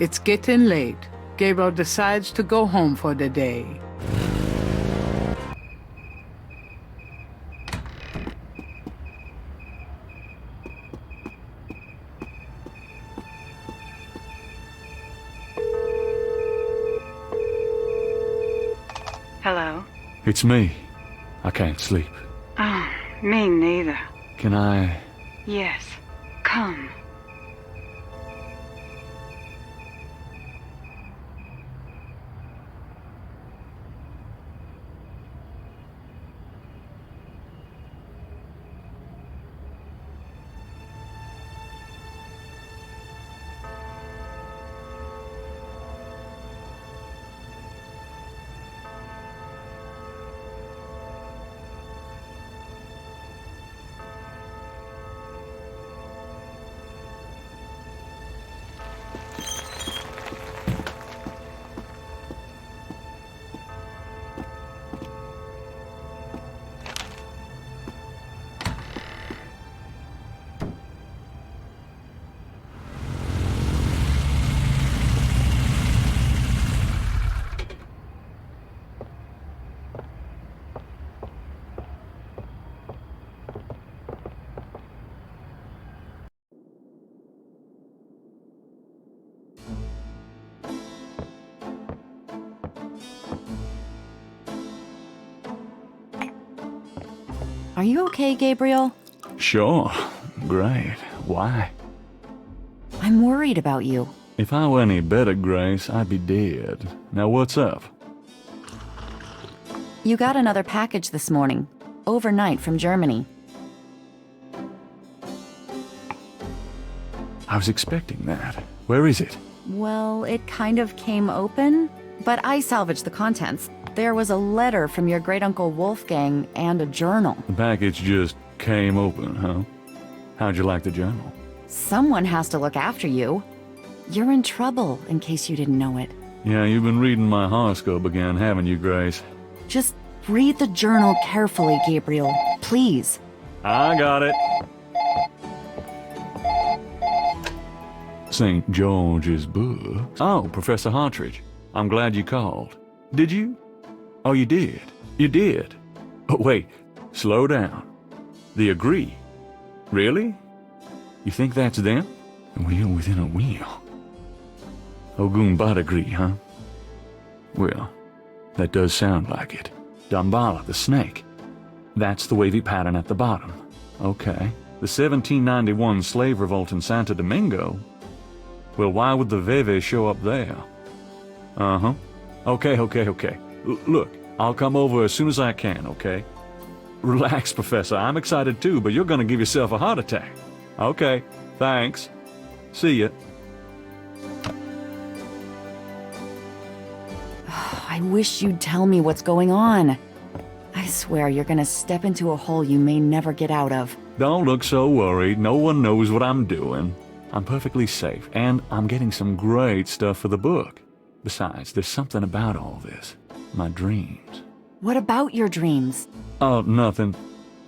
It's getting late. Gabriel decides to go home for the day. Hello? It's me. I can't sleep. Oh, me neither. Can I... Yes. Come. Are you okay, Gabriel? Sure. Great. Why? I'm worried about you. If I were any better, Grace, I'd be dead. Now what's up? You got another package this morning, overnight from Germany. I was expecting that. Where is it? Well, it kind of came open, but I salvaged the contents. There was a letter from your great-uncle Wolfgang and a journal. The package just came open, huh? How'd you like the journal? Someone has to look after you. You're in trouble, in case you didn't know it. Yeah, you've been reading my horoscope again, haven't you, Grace? Just read the journal carefully, Gabriel. Please. I got it. St. George's books. Oh, Professor Hartridge. I'm glad you called. Did you? Oh, you did. You did. Oh, wait. Slow down. The Agree. Really? You think that's them? A wheel within a wheel. Ogun Agree, huh? Well, that does sound like it. Damballa, the snake. That's the wavy pattern at the bottom. Okay. The 1791 slave revolt in Santo Domingo? Well, why would the Veve show up there? Uh-huh. Okay. Look, I'll come over as soon as I can, okay? Relax, Professor. I'm excited too, but you're gonna give yourself a heart attack. Okay, thanks. See ya. I wish you'd tell me what's going on. I swear you're gonna step into a hole you may never get out of. Don't look so worried. No one knows what I'm doing. I'm perfectly safe, and I'm getting some great stuff for the book. Besides, there's something about all this. My dreams. What about your dreams? Oh, nothing.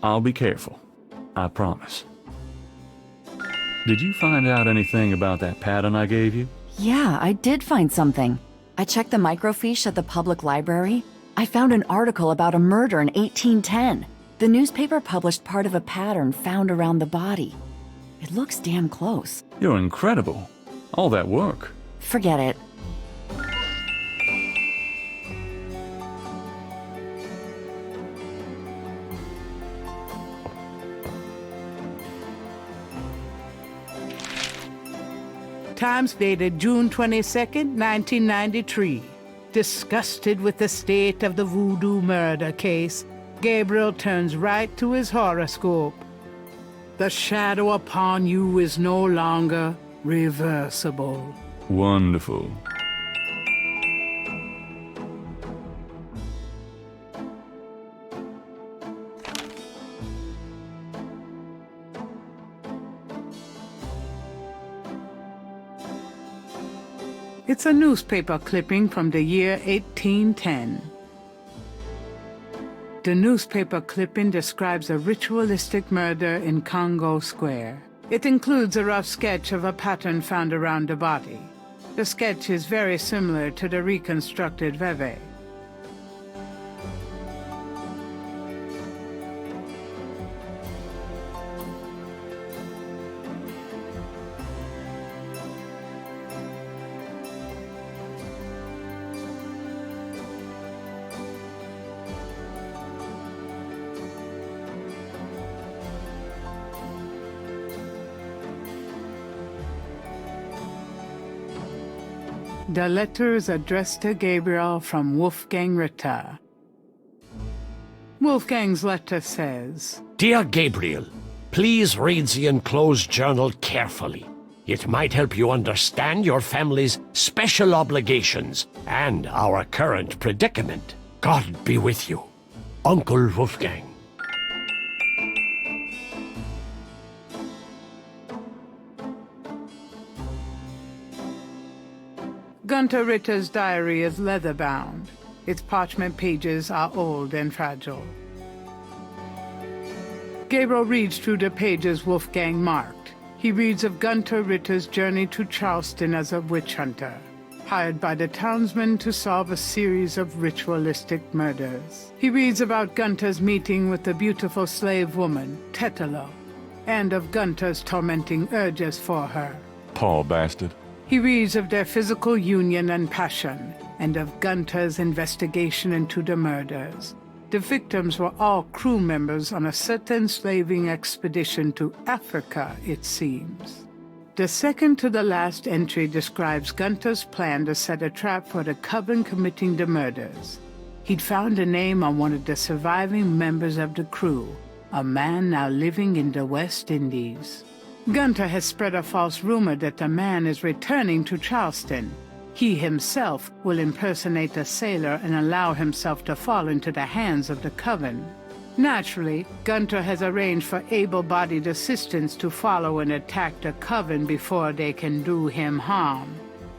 I'll be careful. I promise. Did you find out anything about that pattern I gave you? Yeah, I did find something. I checked the microfiche at the public library. I found an article about a murder in 1810. The newspaper published part of a pattern found around the body. It looks damn close. You're incredible. All that work. Forget it. Times dated June 22nd, 1993. Disgusted with the state of the voodoo murder case, Gabriel turns right to his horoscope. The shadow upon you is no longer reversible. Wonderful. It's a newspaper clipping from the year 1810. The newspaper clipping describes a ritualistic murder in Congo Square. It includes a rough sketch of a pattern found around the body. The sketch is very similar to the reconstructed Veve. The letter is addressed to Gabriel from Wolfgang Ritter. Wolfgang's letter says, Dear Gabriel, please read the enclosed journal carefully. It might help you understand your family's special obligations and our current predicament. God be with you. Uncle Wolfgang. Gunter Ritter's diary is leather-bound. Its parchment pages are old and fragile. Gabriel reads through the pages Wolfgang marked. He reads of Gunter Ritter's journey to Charleston as a witch hunter, hired by the townsmen to solve a series of ritualistic murders. He reads about Gunter's meeting with the beautiful slave woman, Tetelo, and of Gunter's tormenting urges for her. Poor bastard. He reads of their physical union and passion, and of Gunter's investigation into the murders. The victims were all crew members on a certain slaving expedition to Africa, it seems. The second to the last entry describes Gunter's plan to set a trap for the coven committing the murders. He'd found a name on one of the surviving members of the crew, a man now living in the West Indies. Gunter has spread a false rumor that the man is returning to Charleston. He himself will impersonate a sailor and allow himself to fall into the hands of the coven. Naturally, Gunter has arranged for able-bodied assistants to follow and attack the coven before they can do him harm.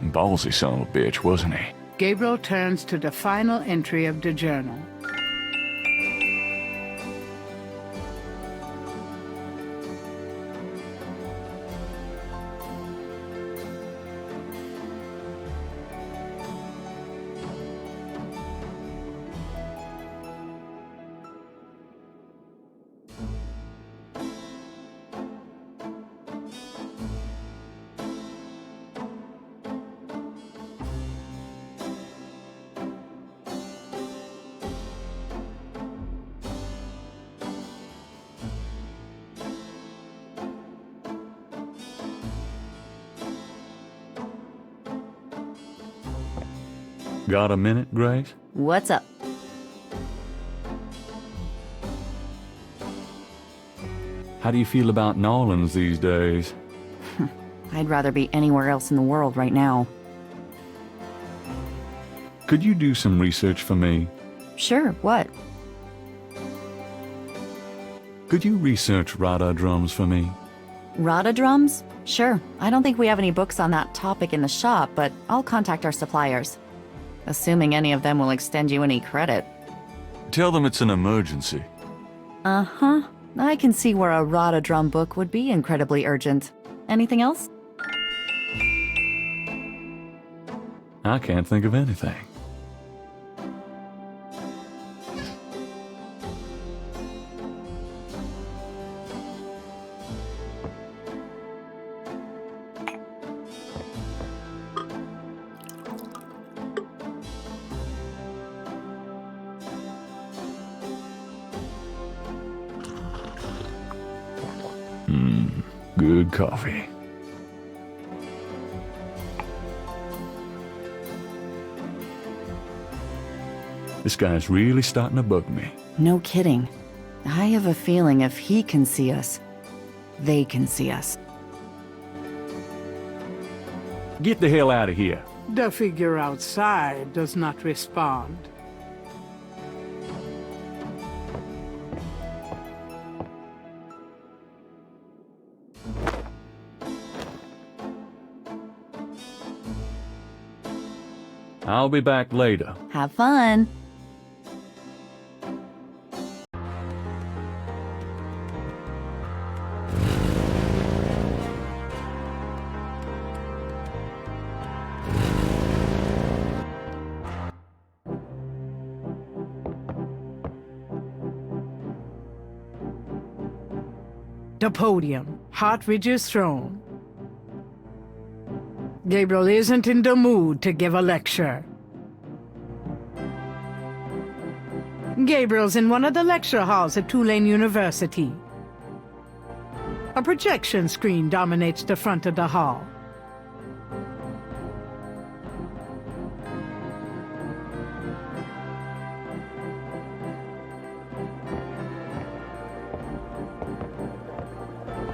Ballsy son of a bitch, wasn't he? Gabriel turns to the final entry of the journal. Got a minute, Grace? What's up? How do you feel about New Orleans these days? I'd rather be anywhere else in the world right now. Could you do some research for me? Sure, what? Could you research Rada drums for me? Rada drums? Sure. I don't think we have any books on that topic in the shop, but I'll contact our suppliers. Assuming any of them will extend you any credit. Tell them it's an emergency. Uh-huh. I can see where a Rada drum book would be incredibly urgent. Anything else? I can't think of anything. Good coffee. This guy's really starting to bug me. No kidding. I have a feeling if he can see us, they can see us. Get the hell out of here. The figure outside does not respond. I'll be back later. Have fun. The podium, Hartridge's throne. Gabriel isn't in the mood to give a lecture. Gabriel's in one of the lecture halls at Tulane University. A projection screen dominates the front of the hall.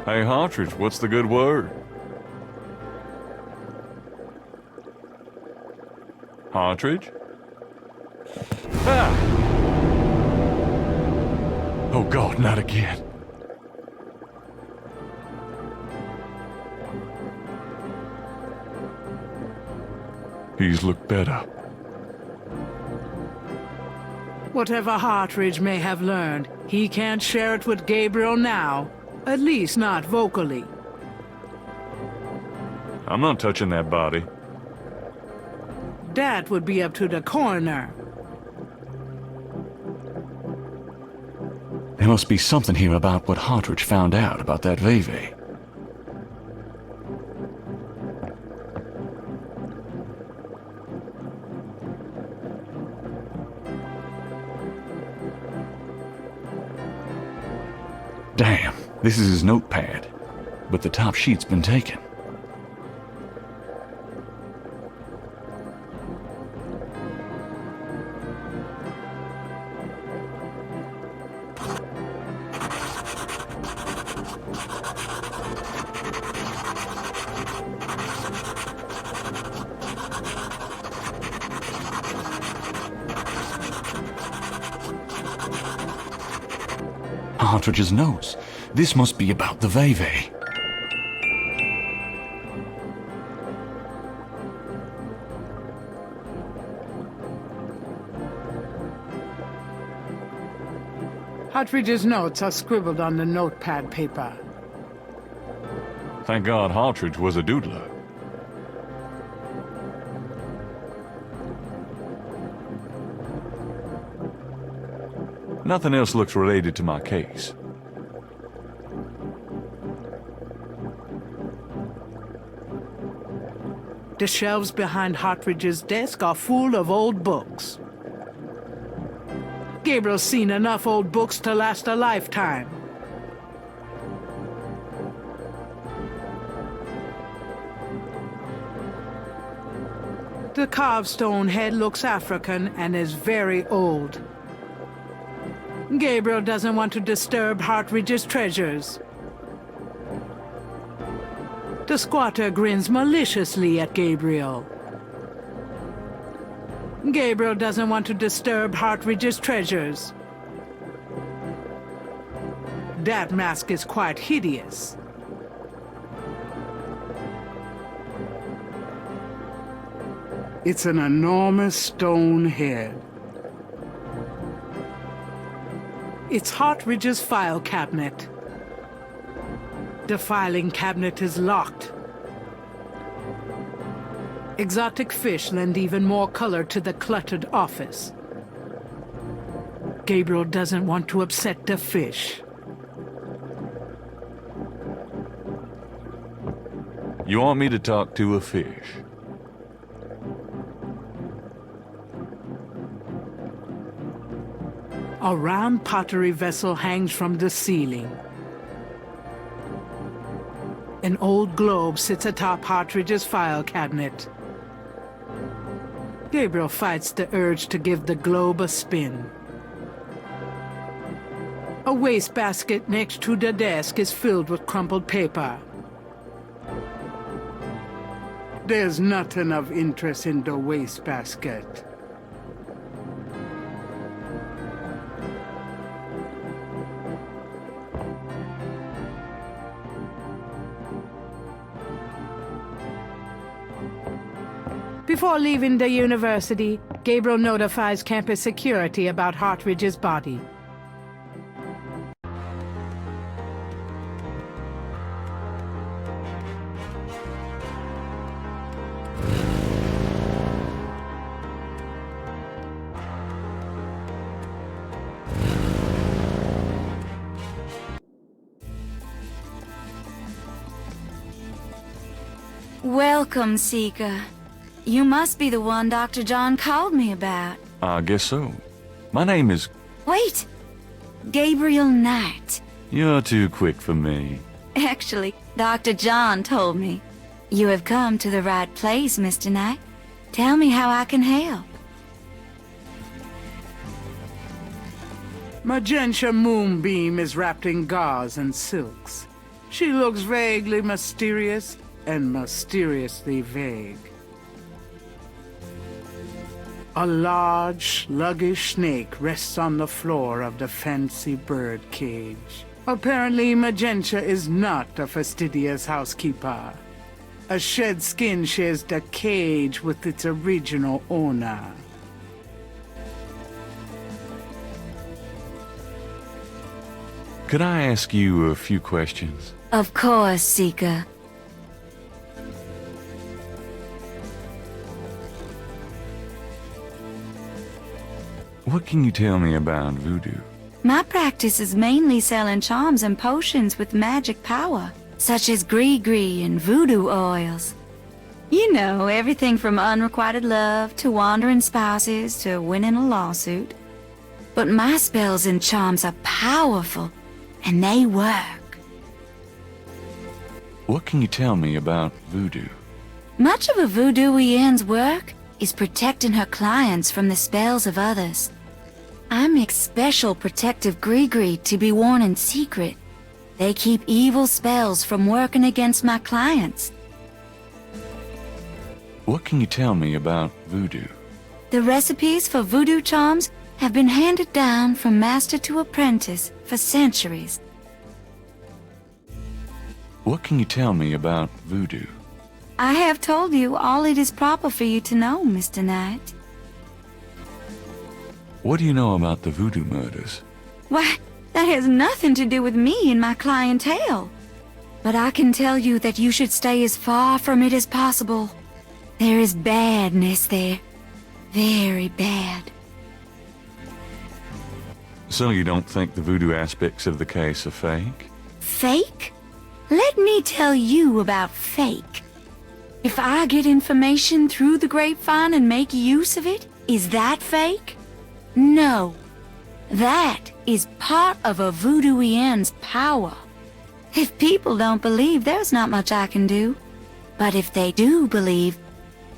Hey, Hartridge, what's the good word? Hartridge? Ah! Oh, God, not again. He's looked better. Whatever Hartridge may have learned, he can't share it with Gabriel now. At least not vocally. I'm not touching that body. That would be up to the coroner. There must be something here about what Hartridge found out about that Veve. Damn, this is his notepad, but the top sheet's been taken. Hartridge's notes. This must be about the Veve. Hartridge's notes are scribbled on the notepad paper. Thank God Hartridge was a doodler. Nothing else looks related to my case. The shelves behind Hartridge's desk are full of old books. Gabriel's seen enough old books to last a lifetime. The carved stone head looks African and is very old. Gabriel doesn't want to disturb Hartridge's treasures. The squatter grins maliciously at Gabriel. Gabriel doesn't want to disturb Hartridge's treasures. That mask is quite hideous. It's an enormous stone head. It's Hartridge's file cabinet. The filing cabinet is locked. Exotic fish lend even more color to the cluttered office. Gabriel doesn't want to upset the fish. You want me to talk to a fish? A round pottery vessel hangs from the ceiling. An old globe sits atop Hartridge's file cabinet. Gabriel fights the urge to give the globe a spin. A wastebasket next to the desk is filled with crumpled paper. There's nothing of interest in the wastebasket. Before leaving the university, Gabriel notifies campus security about Hartridge's body. Welcome, Seeker. You must be the one Dr. John called me about. I guess so. My name is... Wait! Gabriel Knight. You're too quick for me. Actually, Dr. John told me. You have come to the right place, Mr. Knight. Tell me how I can help. Magenta Moonbeam is wrapped in gauze and silks. She looks vaguely mysterious and mysteriously vague. A large, sluggish snake rests on the floor of the fancy bird cage. Apparently, Magenta is not a fastidious housekeeper. A shed skin shares the cage with its original owner. Could I ask you a few questions? Of course, Seeker. What can you tell me about voodoo? My practice is mainly selling charms and potions with magic power, such as gree-gree and voodoo oils. You know, everything from unrequited love to wandering spouses to winning a lawsuit. But my spells and charms are powerful, and they work. What can you tell me about voodoo? Much of a voodooienne's work is protecting her clients from the spells of others. I make special protective gree-gree to be worn in secret. They keep evil spells from working against my clients. What can you tell me about voodoo? The recipes for voodoo charms have been handed down from master to apprentice for centuries. What can you tell me about voodoo? I have told you all it is proper for you to know, Mr. Knight. What do you know about the voodoo murders? Why, that has nothing to do with me and my clientele. But I can tell you that you should stay as far from it as possible. There is badness there. Very bad. So you don't think the voodoo aspects of the case are fake? Fake? Let me tell you about fake. If I get information through the grapevine and make use of it, is that fake? No. That is part of a voodooienne's power. If people don't believe, there's not much I can do. But if they do believe,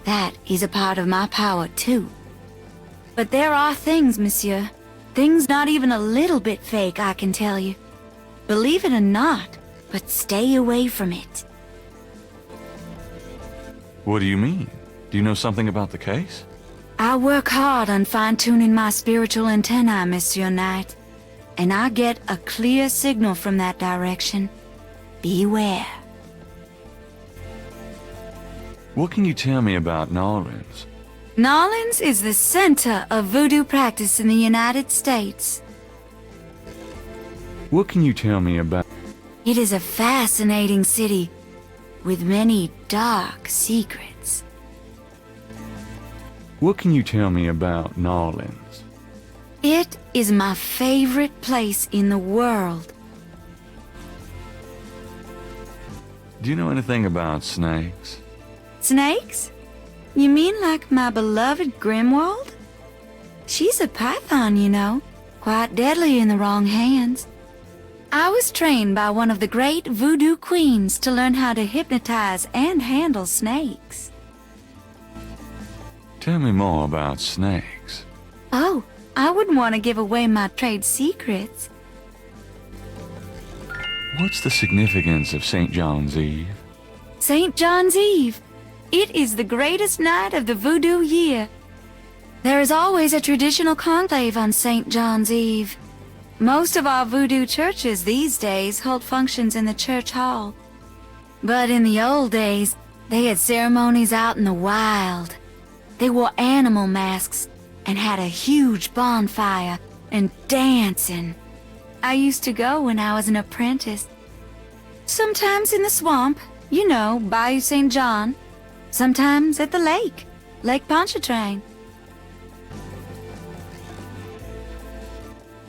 that is a part of my power too. But there are things, monsieur. Things not even a little bit fake, I can tell you. Believe it or not, but stay away from it. What do you mean? Do you know something about the case? I work hard on fine-tuning my spiritual antennae, Monsieur Knight. And I get a clear signal from that direction. Beware. What can you tell me about Nolans? Nolans is the center of voodoo practice in the United States. What can you tell me about... It is a fascinating city with many dark secrets. What can you tell me about Nolans? It is my favorite place in the world. Do you know anything about snakes? Snakes? You mean like my beloved Grimwald? She's a python, you know, quite deadly in the wrong hands. I was trained by one of the great voodoo queens to learn how to hypnotize and handle snakes. Tell me more about snakes. Oh, I wouldn't want to give away my trade secrets. What's the significance of St. John's Eve? St. John's Eve. It is the greatest night of the voodoo year. There is always a traditional conclave on St. John's Eve. Most of our voodoo churches these days hold functions in the church hall. But in the old days, they had ceremonies out in the wild. They wore animal masks and had a huge bonfire and dancing. I used to go when I was an apprentice. Sometimes in the swamp, you know, Bayou St. John. Sometimes at the lake, Lake Pontchartrain.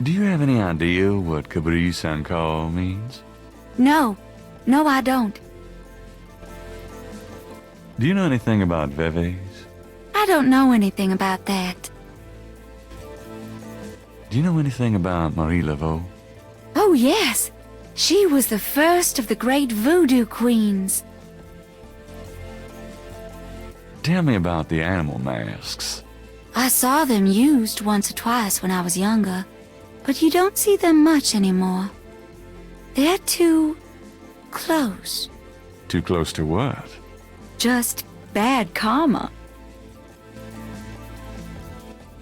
Do you have any idea what Cabri Sankar means? No, I don't. Do you know anything about Veves? I don't know anything about that. Do you know anything about Marie Laveau? Oh, yes. She was the first of the great voodoo queens. Tell me about the animal masks. I saw them used once or twice when I was younger, but you don't see them much anymore. They're too close. Too close to what? Just bad karma.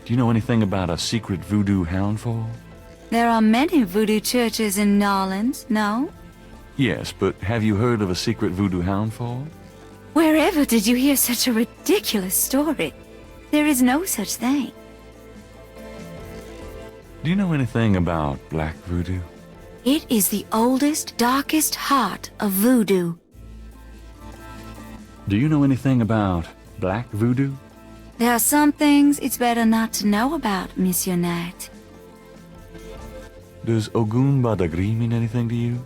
Do you know anything about a secret voodoo houndful? There are many voodoo churches in New Orleans, no? Yes, but have you heard of a secret voodoo houndful? Wherever did you hear such a ridiculous story? There is no such thing. Do you know anything about black voodoo? It is the oldest, darkest heart of voodoo. Do you know anything about black voodoo? There are some things it's better not to know about, Monsieur Knight. Does Ogun Badagri mean anything to you?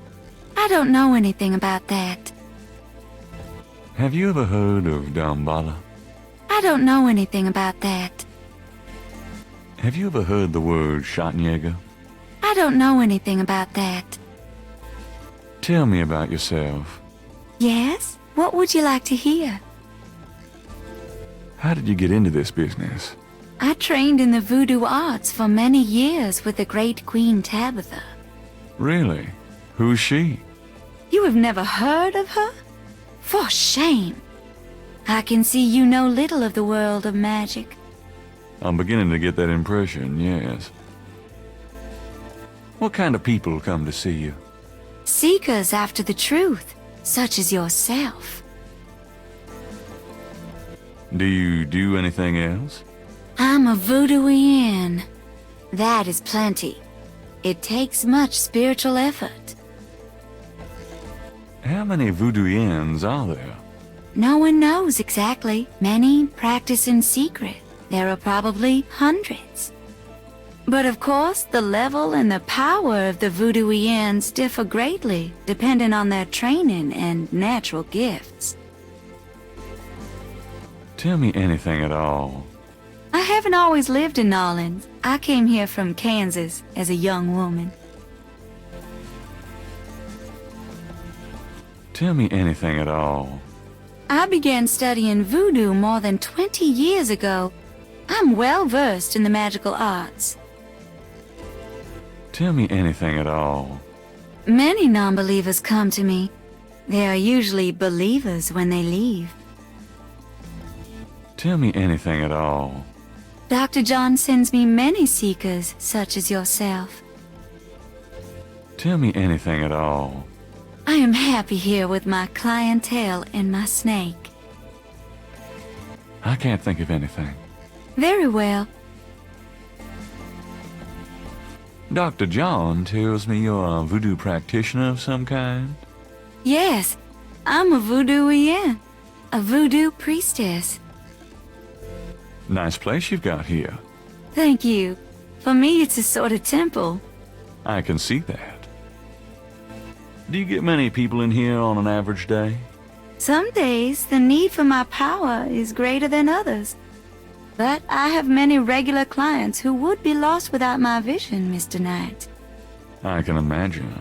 I don't know anything about that. Have you ever heard of Dambala? I don't know anything about that. Have you ever heard the word Schattenjäger? I don't know anything about that. Tell me about yourself. Yes? What would you like to hear? How did you get into this business? I trained in the voodoo arts for many years with the great Queen Tabitha. Really? Who's she? You have never heard of her? For shame! I can see you know little of the world of magic. I'm beginning to get that impression, yes. What kind of people come to see you? Seekers after the truth, such as yourself. Do you do anything else? I'm a voodooian. That is plenty. It takes much spiritual effort. How many voodooians are there? No one knows exactly. Many practice in secret. There are probably hundreds. But of course, the level and the power of the voodooians differ greatly, depending on their training and natural gifts. Tell me anything at all. I haven't always lived in New Orleans. I came here from Kansas as a young woman. Tell me anything at all. I began studying voodoo more than 20 years ago. I'm well versed in the magical arts. Tell me anything at all. Many non-believers come to me. They are usually believers when they leave. Tell me anything at all. Dr. John sends me many seekers, such as yourself. Tell me anything at all. I am happy here with my clientele and my snake. I can't think of anything. Very well. Dr. John tells me you're a voodoo practitioner of some kind. Yes, I'm a voodooian, a voodoo priestess. Nice place you've got here. Thank you. For me, it's a sort of temple. I can see that. Do you get many people in here on an average day? Some days, the need for my power is greater than others. But I have many regular clients who would be lost without my vision, Mr. Knight. I can imagine.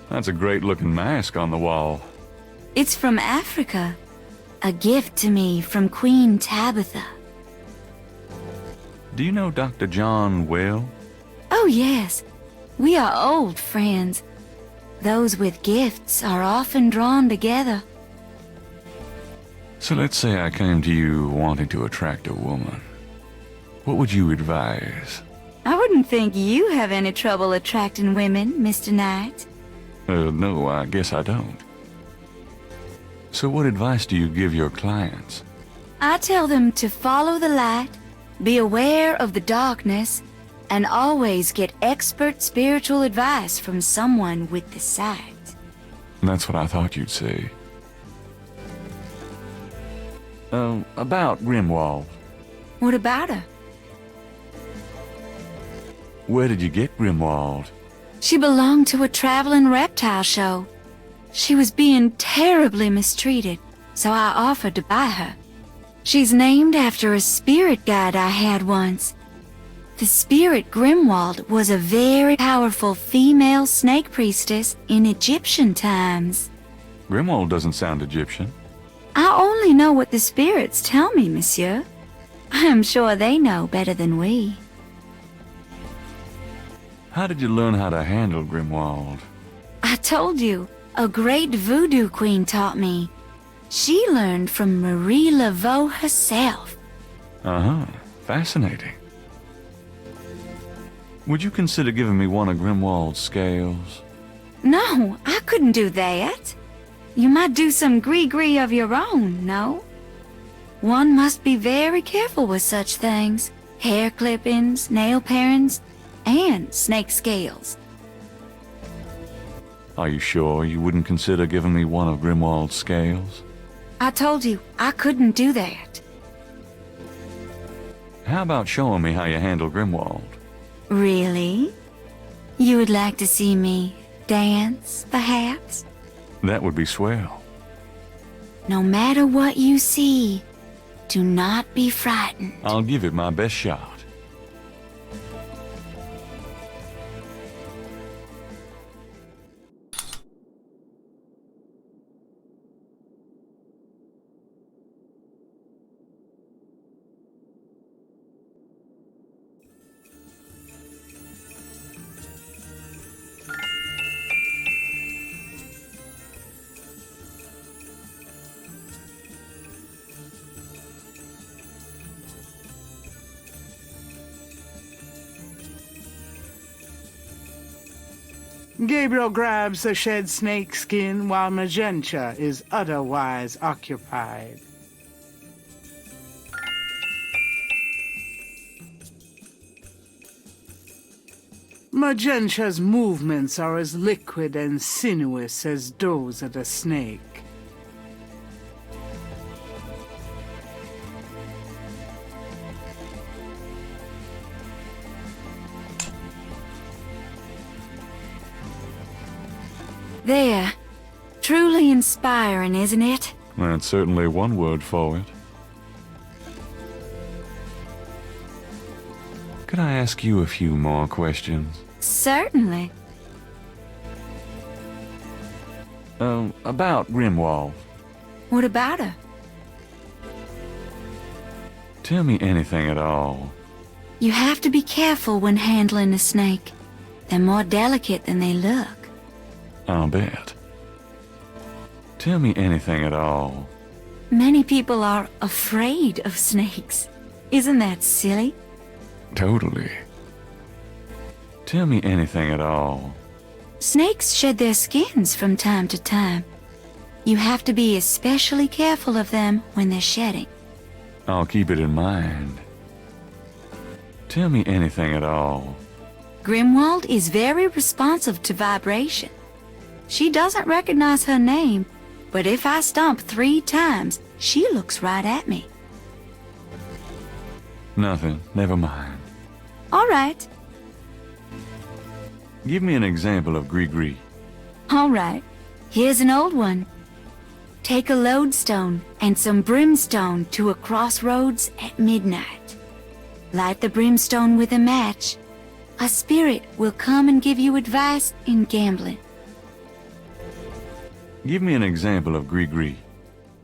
That's a great-looking mask on the wall. It's from Africa. A gift to me from Queen Tabitha. Do you know Dr. John well? Oh, yes. We are old friends. Those with gifts are often drawn together. So let's say I came to you wanting to attract a woman. What would you advise? I wouldn't think you have any trouble attracting women, Mr. Knight. No, I guess I don't. So what advice do you give your clients? I tell them to follow the light, be aware of the darkness, and always get expert spiritual advice from someone with the sight. That's what I thought you'd say. About Grimwald. What about her? Where did you get Grimwald? She belonged to a traveling reptile show. She was being terribly mistreated. so I offered to buy her. She's named after a spirit guide I had once. The spirit Grimwald was a very powerful female snake priestess in Egyptian times. Grimwald doesn't sound Egyptian. I only know what the spirits tell me, monsieur. I am sure they know better than we. How did you learn how to handle Grimwald? I told you, a great voodoo queen taught me. She learned from Marie Laveau herself. Uh-huh. Fascinating. Would you consider giving me one of Grimwald's scales? No, I couldn't do that. You might do some gree-gree of your own, no? One must be very careful with such things. Hair clippings, nail parings, and snake scales. Are you sure you wouldn't consider giving me one of Grimwald's scales? I told you, I couldn't do that. How about showing me how you handle Grimwald? Really? You would like to see me dance, perhaps? That would be swell. No matter what you see, do not be frightened. I'll give it my best shot. Gabriel grabs the shed snake skin while Magenta is otherwise occupied. Magenta's movements are as liquid and sinuous as those of the snake. There. Truly inspiring, isn't it? That's certainly one word for it. Could I ask you a few more questions? Certainly. About Grimwald. What about her? Tell me anything at all. You have to be careful when handling a snake. They're more delicate than they look. I'll bet. Tell me anything at all. Many people are afraid of snakes. Isn't that silly? Totally. Tell me anything at all. Snakes shed their skins from time to time. You have to be especially careful of them when they're shedding. I'll keep it in mind. Tell me anything at all. Grimwald is very responsive to vibration. She doesn't recognize her name, but if I stomp 3 times, she looks right at me. Nothing. Never mind. All right. Give me an example of Gree-Gree. All right. Here's an old one. Take a lodestone and some brimstone to a crossroads at midnight. Light the brimstone with a match. A spirit will come and give you advice in gambling. Give me an example of Gree-Gree.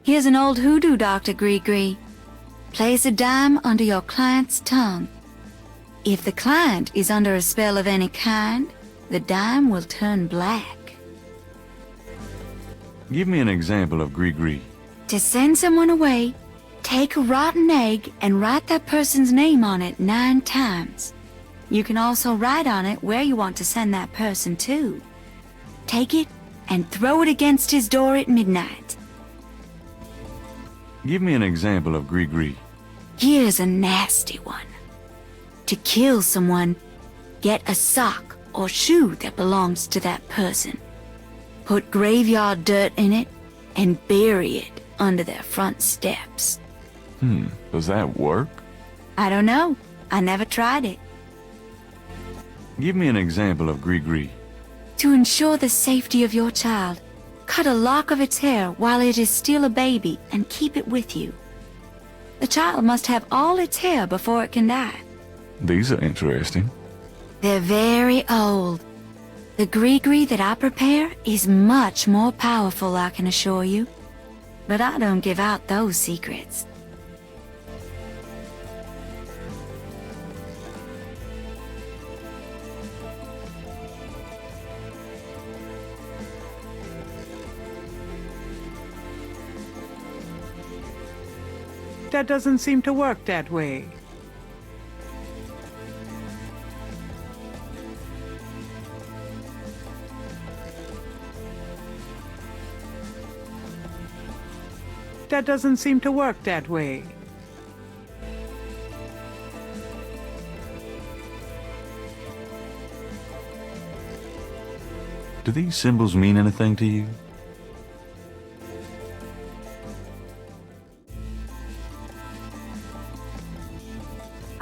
Here's an old hoodoo doctor, Gree-Gree. Place a dime under your client's tongue. If the client is under a spell of any kind, the dime will turn black. Give me an example of Gree-Gree. To send someone away, take a rotten egg and write that person's name on it 9 times. You can also write on it where you want to send that person to. Take it and throw it against his door at midnight. Give me an example of Gree-Gree. Here's a nasty one. To kill someone, get a sock or shoe that belongs to that person. Put graveyard dirt in it and bury it under their front steps. Does that work? I don't know. I never tried it. Give me an example of Gree-Gree. To ensure the safety of your child, cut a lock of its hair while it is still a baby and keep it with you. The child must have all its hair before it can die. These are interesting. They're very old. The gree-gree that I prepare is much more powerful, I can assure you. But I don't give out those secrets. That doesn't seem to work that way. That doesn't seem to work that way. Do these symbols mean anything to you?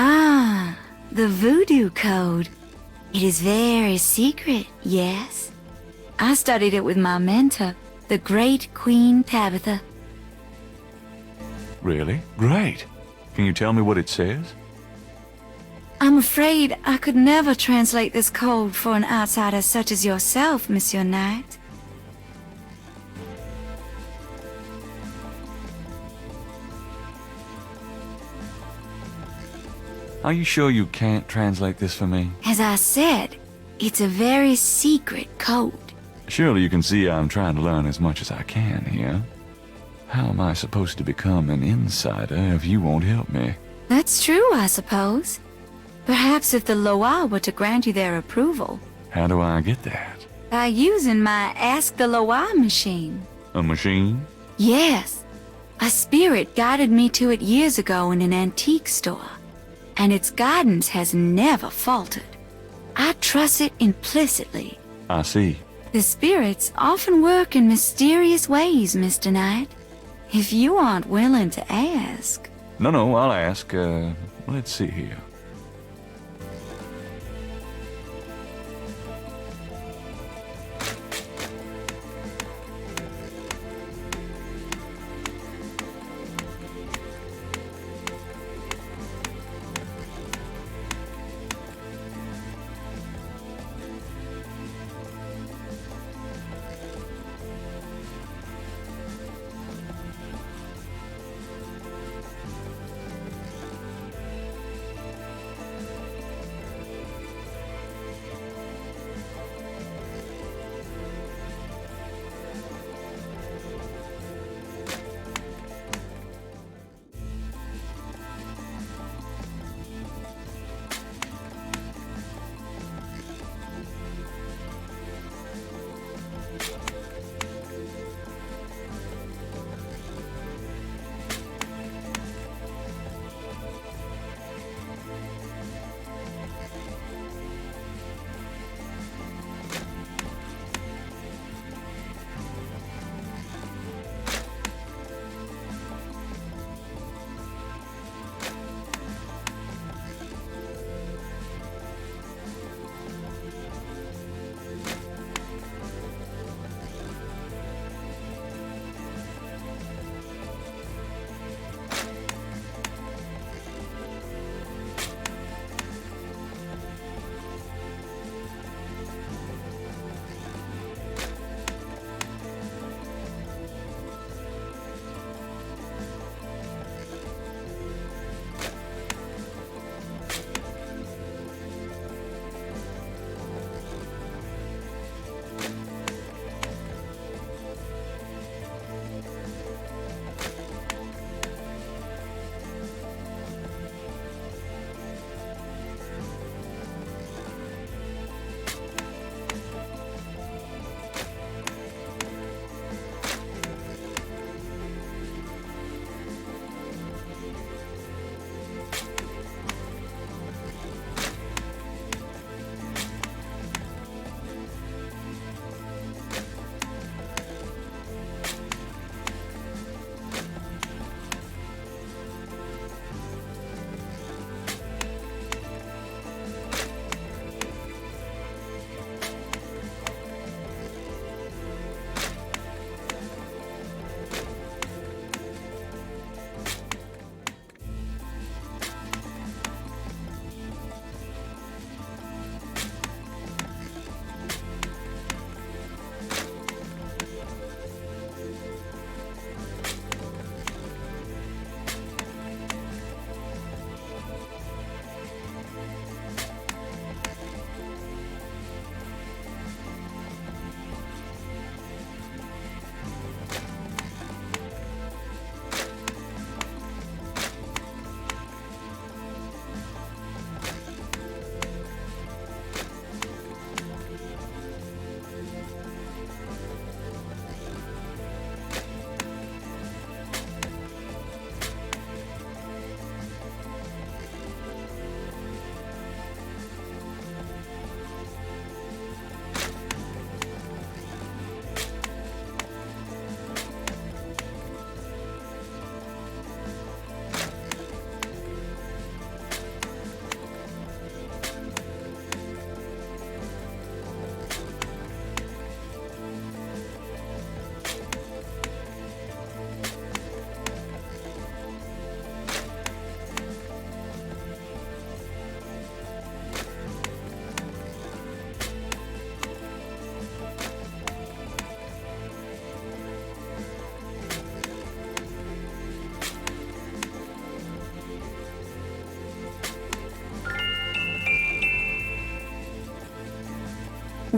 Ah, the voodoo code. It is very secret, yes. I studied it with my mentor, the great Queen Tabitha. Really? Great. Can you tell me what it says? I'm afraid I could never translate this code for an outsider such as yourself, Monsieur Knight. Are you sure you can't translate this for me? As I said, it's a very secret code. Surely you can see I'm trying to learn as much as I can here. How am I supposed to become an insider if you won't help me? That's true, I suppose. Perhaps if the Loa were to grant you their approval. How do I get that? By using my Ask the Loa machine. A machine? Yes. A spirit guided me to it years ago in an antique store. And its guidance has never faltered. I trust it implicitly. I see. The spirits often work in mysterious ways, Mr. Knight. If you aren't willing to ask... No, I'll ask. Let's see here.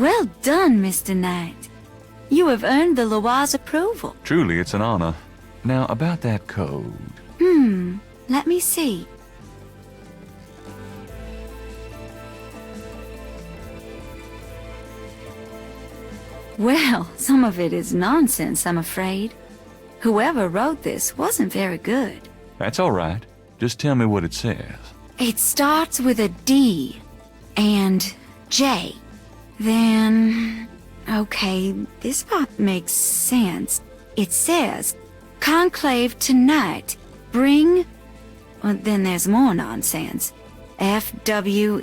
Well done, Mr. Knight. You have earned the Loire's approval. Truly, it's an honor. Now, about that code. Let me see. Well, some of it is nonsense, I'm afraid. Whoever wrote this wasn't very good. That's all right. Just tell me what it says. It starts with a D and J. Then... okay, this part makes sense. It says, Conclave tonight. Bring... well, then there's more nonsense. F-W-E-T-K-A-S-H.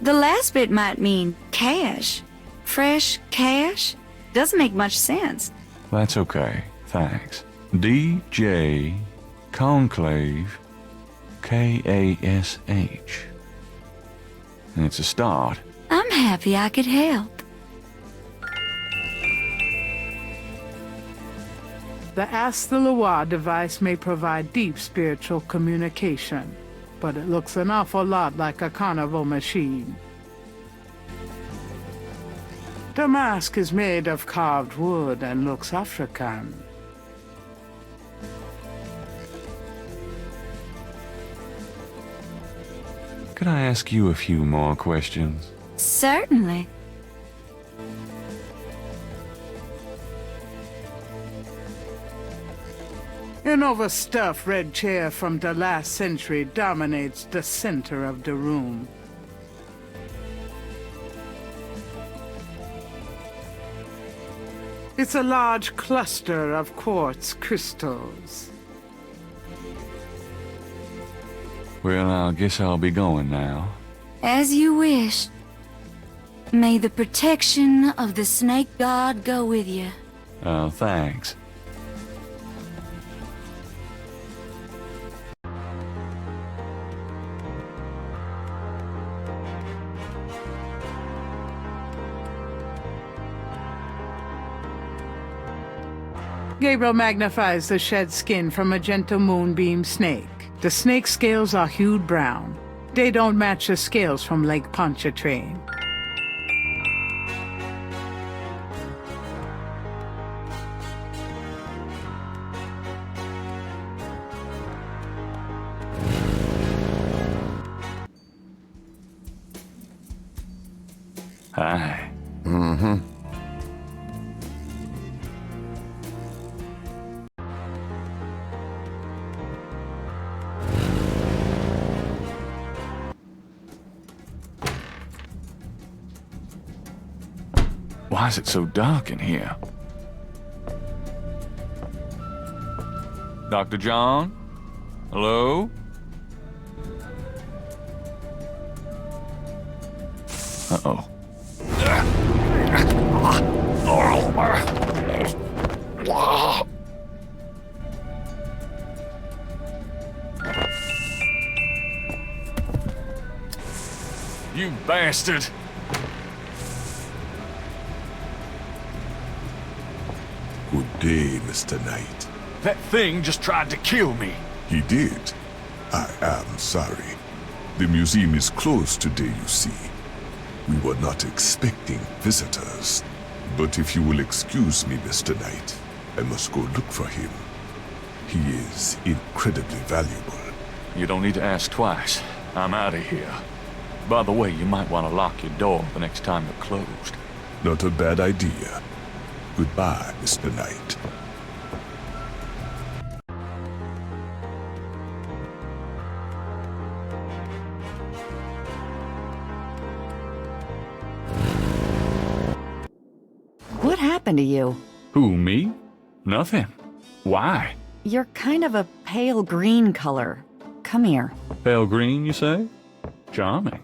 The last bit might mean cash. Fresh cash? Doesn't make much sense. That's okay. Thanks. D.J. Conclave K-A-S-H. It's a start. I'm happy I could help. The Ask the Loire device may provide deep spiritual communication, but it looks an awful lot like a carnival machine. The mask is made of carved wood and looks African. Could I ask you a few more questions? Certainly. An overstuffed red chair from the last century dominates the center of the room. It's a large cluster of quartz crystals. Well, I guess I'll be going now. As you wish. May the protection of the snake god go with you. Oh, thanks. Gabriel magnifies the shed skin from a gentle moonbeam snake. The snake's scales are hued brown. They don't match the scales from Lake Pontchartrain. Hi. Why is it so dark in here? Dr. John? Hello? Uh-oh. You bastard! Good day, Mr. Knight. That thing just tried to kill me. He did. I am sorry. The museum is closed today, you see. We were not expecting visitors. But if you will excuse me, Mr. Knight, I must go look for him. He is incredibly valuable. You don't need to ask twice. I'm out of here. By the way, you might want to lock your door the next time you're closed. Not a bad idea. Goodbye, Mr. Knight. What happened to you? Who, me? Nothing. Why? You're kind of a pale green color. Come here. Pale green, you say? Charming.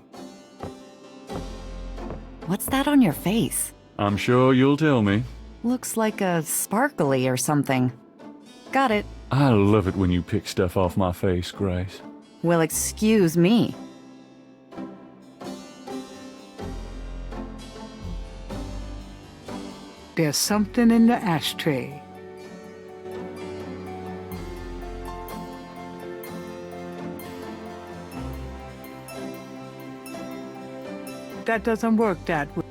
What's that on your face? I'm sure you'll tell me. Looks like a sparkly or something. Got it. I love it when you pick stuff off my face, Grace. Well, excuse me. There's something in the ashtray. That doesn't work that way.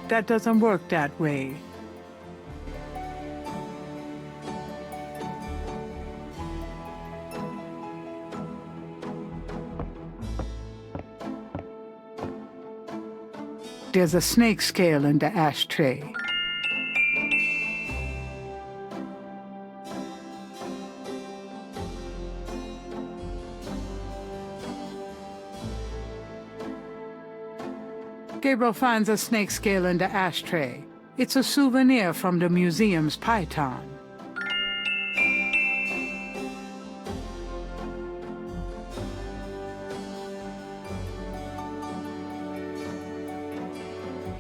That doesn't work that way. There's a snake scale in the ashtray. Gabriel finds a snake scale in the ashtray. It's a souvenir from the museum's python.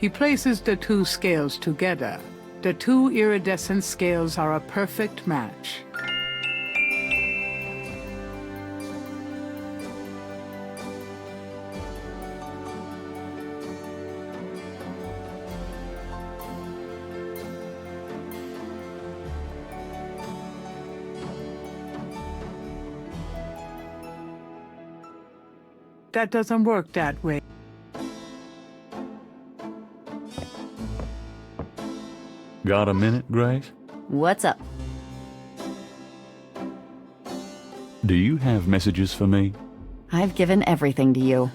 He places the two scales together. The two iridescent scales are a perfect match. That doesn't work that way. Got a minute, Grace? What's up? Do you have messages for me? I've given everything to you.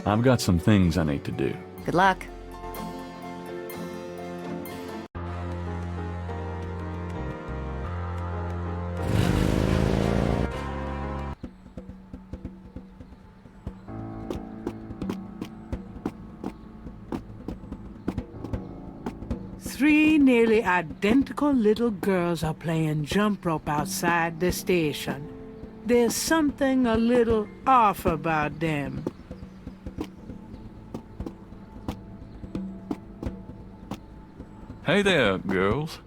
I've got some things I need to do. Good luck. Three nearly identical little girls are playing jump rope outside the station. There's something a little off about them. Hey there, girls.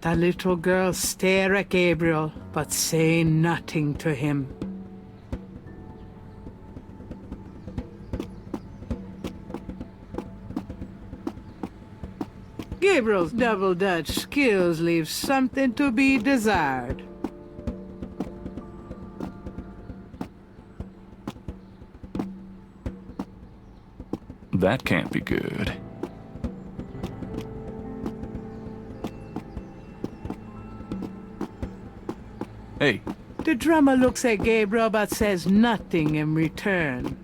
The little girls stare at Gabriel, but say nothing to him. Gabriel's double Dutch skills leave something to be desired. That can't be good. Hey, The drummer looks at Gabriel but says nothing in return.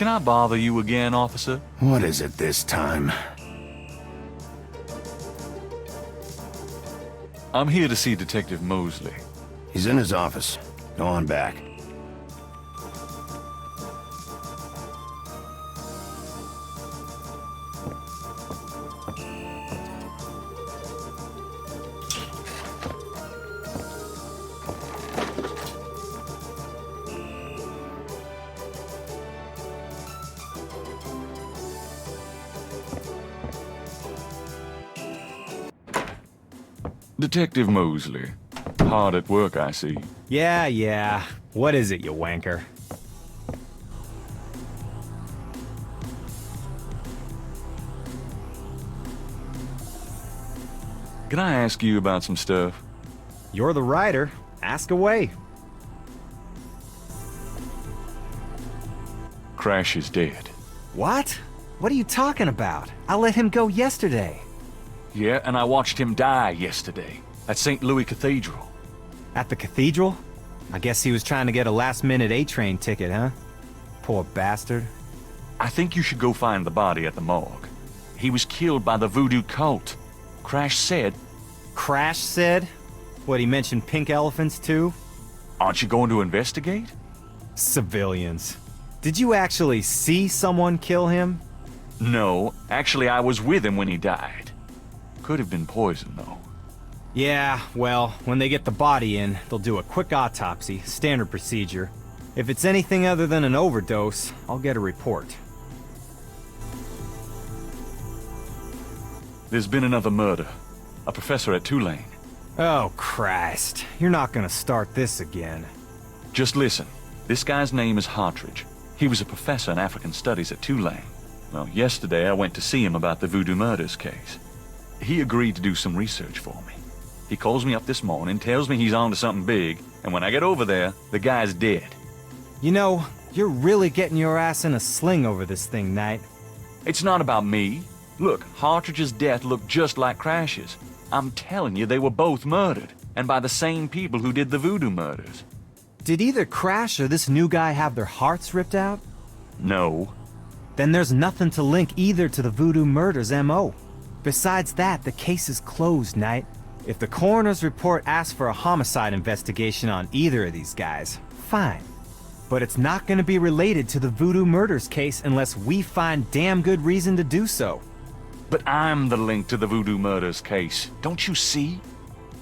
can I bother you again, officer? What is it this time? I'm here to see Detective Mosley. He's in his office. Go on back. Detective Mosley. Hard at work, I see. Yeah. What is it, you wanker? Can I ask you about some stuff? You're the writer. Ask away. Crash is dead. What? What are you talking about? I let him go yesterday. Yeah, and I watched him die yesterday at St. Louis Cathedral. At the cathedral? I guess he was trying to get a last-minute A-train ticket, huh? Poor bastard. I think you should go find the body at the morgue. He was killed by the voodoo cult. Crash said... Crash said? What, he mentioned pink elephants too? Aren't you going to investigate? Civilians. Did you actually see someone kill him? No, actually I was with him when he died. Could have been poison, though. Yeah, well, when they get the body in, they'll do a quick autopsy, standard procedure. If it's anything other than an overdose, I'll get a report. There's been another murder. A professor at Tulane. Oh, Christ. You're not gonna start this again. Just listen. This guy's name is Hartridge. He was a professor in African Studies at Tulane. Well, yesterday I went to see him about the voodoo murders case. He agreed to do some research for me. He calls me up this morning, tells me he's on to something big, and when I get over there, the guy's dead. You know, you're really getting your ass in a sling over this thing, Knight. It's not about me. Look, Hartridge's death looked just like Crash's. I'm telling you, they were both murdered, and by the same people who did the voodoo murders. Did either Crash or this new guy have their hearts ripped out? No. Then there's nothing to link either to the voodoo murders M.O. Besides that, the case is closed, Knight. If the coroner's report asks for a homicide investigation on either of these guys, fine. But it's not going to be related to the voodoo murders case unless we find damn good reason to do so. But I'm the link to the voodoo murders case. Don't you see?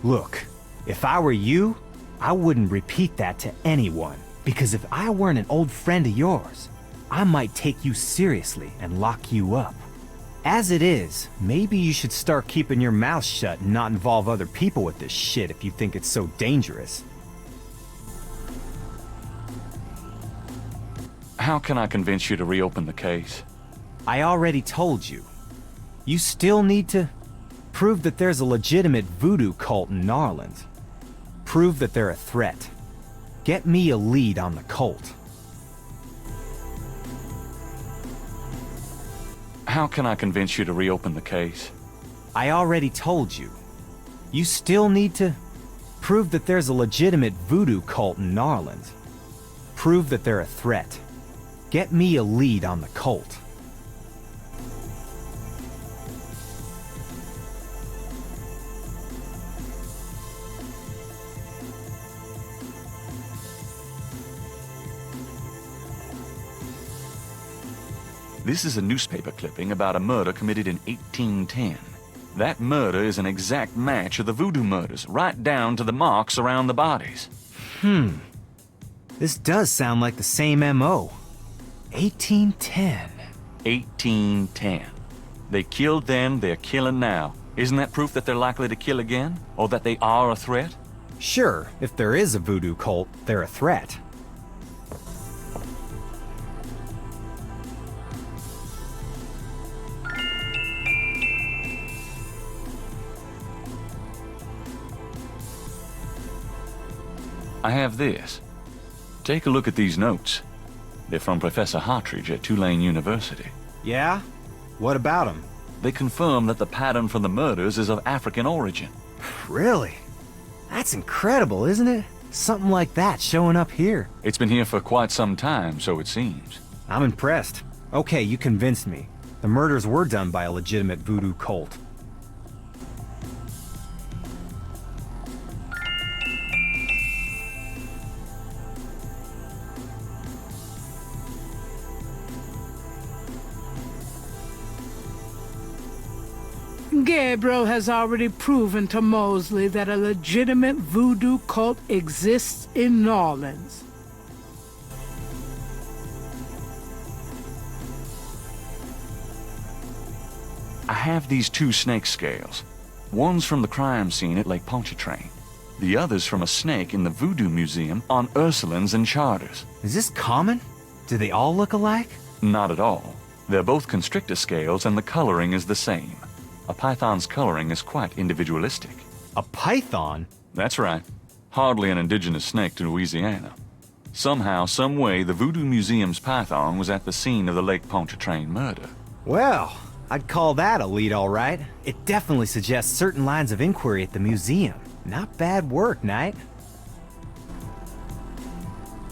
Look, if I were you, I wouldn't repeat that to anyone. Because if I weren't an old friend of yours, I might take you seriously and lock you up. As it is, maybe you should start keeping your mouth shut and not involve other people with this shit if you think it's so dangerous. How can I convince you to reopen the case? I already told you. You still need to prove that there's a legitimate voodoo cult in Narland. Prove that they're a threat. Get me a lead on the cult. How can I convince you to reopen the case? I already told you. You still need to prove that there's a legitimate voodoo cult in Narland. Prove that they're a threat. Get me a lead on the cult. This is a newspaper clipping about a murder committed in 1810. That murder is an exact match of the voodoo murders, right down to the marks around the bodies. This does sound like the same M.O. 1810. 1810. They killed then, they're killing now. Isn't that proof that they're likely to kill again? Or that they are a threat? Sure, if there is a voodoo cult, they're a threat. I have this. Take a look at these notes. They're from Professor Hartridge at Tulane University. Yeah? What about them? They confirm that the pattern for the murders is of African origin. Really? That's incredible, isn't it? Something like that showing up here. It's been here for quite some time, so it seems. I'm impressed. Okay, you convinced me. The murders were done by a legitimate voodoo cult. Gabriel has already proven to Mosley that a legitimate voodoo cult exists in New Orleans. I have these two snake scales. One's from the crime scene at Lake Pontchartrain. The other's from a snake in the Voodoo Museum on Ursulines and Charters. Is this common? Do they all look alike? Not at all. They're both constrictor scales and the coloring is the same. A python's coloring is quite individualistic. A python? That's right. Hardly an indigenous snake to Louisiana. Somehow, some way, the Voodoo Museum's python was at the scene of the Lake Pontchartrain murder. Well, I'd call that a lead, all right. It definitely suggests certain lines of inquiry at the museum. Not bad work, Knight.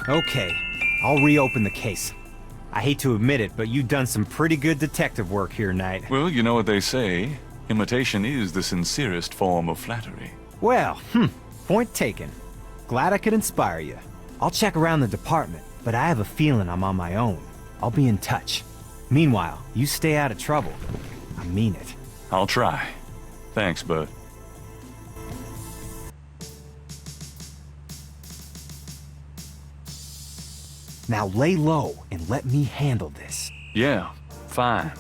Okay, I'll reopen the case. I hate to admit it, but you've done some pretty good detective work here, Knight. Well, you know what they say. Imitation is the sincerest form of flattery. Well, point taken. Glad I could inspire you. I'll check around the department, but I have a feeling I'm on my own. I'll be in touch. Meanwhile, you stay out of trouble. I mean it. I'll try. Thanks, bud. Now lay low and let me handle this. Yeah, fine.